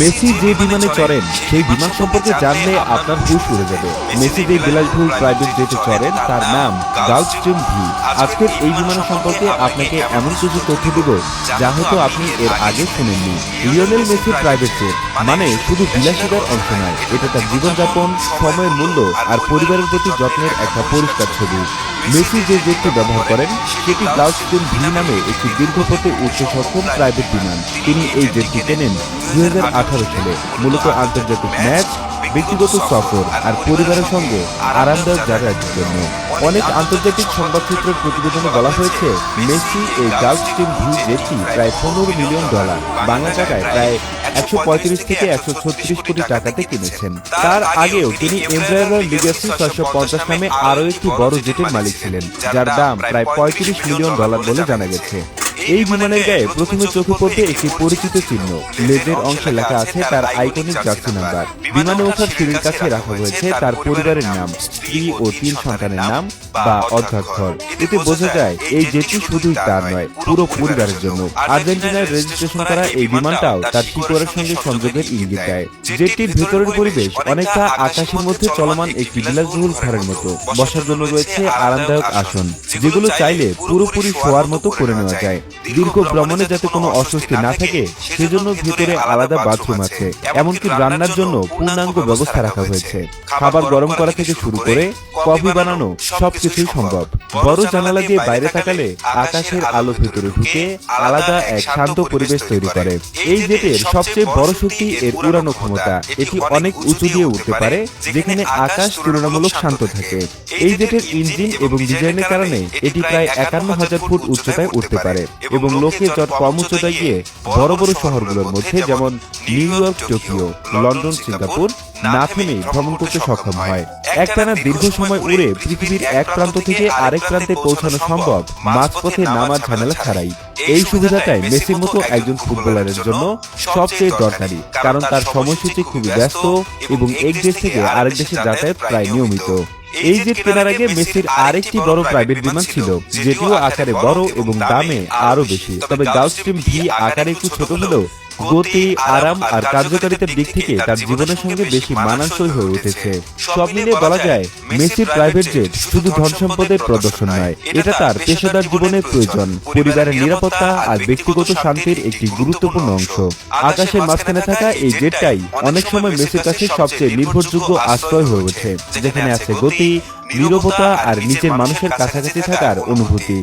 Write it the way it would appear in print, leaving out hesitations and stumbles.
Messi যে বিমানে চড়েন সেই বিমান সম্পর্কে জানলে আপনার হুঁশ উড়ে যাবে। মেসি যে বিলাসবহুল প্রাইভেট জেটে চড়েন তার নাম গালফস্ট্রিম ভি। আজকের এই বিমানের সম্পর্কে আপনাকে এমন কিছু তথ্য দিব যা হয়তো আপনি এর আগে শুনেননি। লিওনেল মেসির প্রাইভেট জেট মানে শুধু বিলাসিতার অংশ নয়, এটা তার জীবনযাপন, সময়ের মূল্য আর পরিবারের প্রতি যত্নের একটা পরিষ্কার ছবি। মেসি যে জেটটি ব্যবহার করেন সেটি গালফস্ট্রিম ভি নামে একটি দীর্ঘপথে উড়তে সক্ষম প্রাইভেট বিমান। তিনি এই জেটটি কেনেন 2018 সালে, মূলত আন্তর্জাতিক ম্যাচ, ব্যক্তিগত সফর আর পরিবারের সঙ্গে আরামদায়ক যাতায়াতের জন্য। অনেক আন্তর্জাতিক সংবাদসূত্রের প্রতিবেদনে বলা হয়েছে মেসি এই গালফস্ট্রিম ভি জেটটি প্রায় $15 মিলিয়ন, বাংলা টাকায় প্রায় 135 থেকে 136 কোটি টাকাতে কিনেছেন। তার আগেও তিনি এমব্রায়ার লিগ্যাসি 650 নামে আরও একটি বড় জেটের মালিক ছিলেন, যার দাম প্রায় $35 মিলিয়ন বলে জানা গেছে। এই বিমানের গায়ে প্রথমে চোখে পড়তে একটি পরিচিত চিহ্ন, লেজের অংশে লেখা আছে তার আইকনিক জার্সি নাম্বার। বিমানে ওঠার সিঁড়ির কাছে রাখা হয়েছে তার পরিবারের নাম, স্ত্রী ও 3 সন্তানের নাম বা অধ্যাক্ষর। এতে বোঝা যায় এই জেটটি শুধুই তার নয়, পুরো পরিবারের জন্য। আর্জেন্টিনায় রেজিস্ট্রেশন করা এই বিমানটাও তার শিকড়ের সঙ্গে সংযোগের ইঙ্গিত দেয়। জেটটির ভেতরের পরিবেশ অনেকটা আকাশের মধ্যে চলমান একটি বিলাসবহুল ঘরের মতো। বসার জন্য রয়েছে আরামদায়ক আসন, যেগুলো চাইলে পুরোপুরি শোয়ার মতো করে নেওয়া যায়। দীর্ঘ ভ্রমণে যাতে কোনো অস্বস্তি না থাকে সেজন্য ভিতরে আলাদা বাথরুম আছে, এমনকি রান্নার জন্য পূর্ণাঙ্গ ব্যবস্থা রাখা হয়েছে। খাবার গরম করা থেকে শুরু করে কফি বানানো সবকিছুই সম্ভব। বড় জানালা দিয়ে বাইরে তাকালে আকাশের আলো ভেতরে ঢুকে আলাদা এক শান্ত পরিবেশ তৈরি করে। এই জেটের সবচেয়ে বড় শক্তি এর উড়ানো ক্ষমতা। এটি অনেক উঁচু দিয়ে উঠতে পারে, যেখানে আকাশ তুলনামূলক শান্ত থাকে। এই জেটের ইঞ্জিন এবং ডিজাইনের কারণে এটি প্রায় 51,000 ফুট উচ্চতায় উঠতে পারে এবং লোকে যত কম উচ্চতায় গিয়ে বড় বড় শহরগুলোর মধ্যে যেমন new York, Tokyo, London, Singapore না থেমে ভ্রমণ করতে সক্ষম হয়। একটানা দীর্ঘ সময় উড়ে পৃথিবীর এক প্রান্ত থেকে আরেক প্রান্তে পৌঁছানো সম্ভব মাঝপথে নামার ঝামেলা ছাড়াই। এই সুবিধাটাই মেসির মতো একজন ফুটবলারের জন্য সবচেয়ে দরকারি, কারণ তার সময়সূচি খুবই ব্যস্ত এবং এক দেশ থেকে আরেক দেশে যাতায়াত প্রায় নিয়মিত। এই জেট কেনার আগে মেসির আরেকটি বড় প্রাইভেট বিমান ছিল, যেটিও আকারে বড় এবং দামে আরো বেশি। তবে গালফস্ট্রিম ভি আকারে একটু ছোট হলেও গতি, আরাম আর কার্যকারিতার দিক থেকে তার জীবনের সঙ্গে বেশি মানানসই হয়ে উঠেছে। সব মিলিয়ে বলা যায় মেসির প্রাইভেট জেট শুধু ধন সম্পদের প্রদর্শন নয়, এটা তার পেশাদার জীবনের প্রয়োজন, পরিবারের নিরাপত্তা আর ব্যক্তিগত শান্তির একটি গুরুত্বপূর্ণ অংশ। আকাশের মাঝখানে থাকা এই জেটটাই অনেক সময় মেসির কাছে সবচেয়ে নির্ভরযোগ্য আশ্রয় হয়ে ওঠে, যেখানে আছে গতি, নীরবতা আর নিজের মানুষের কাছাকাছি থাকার অনুভূতি।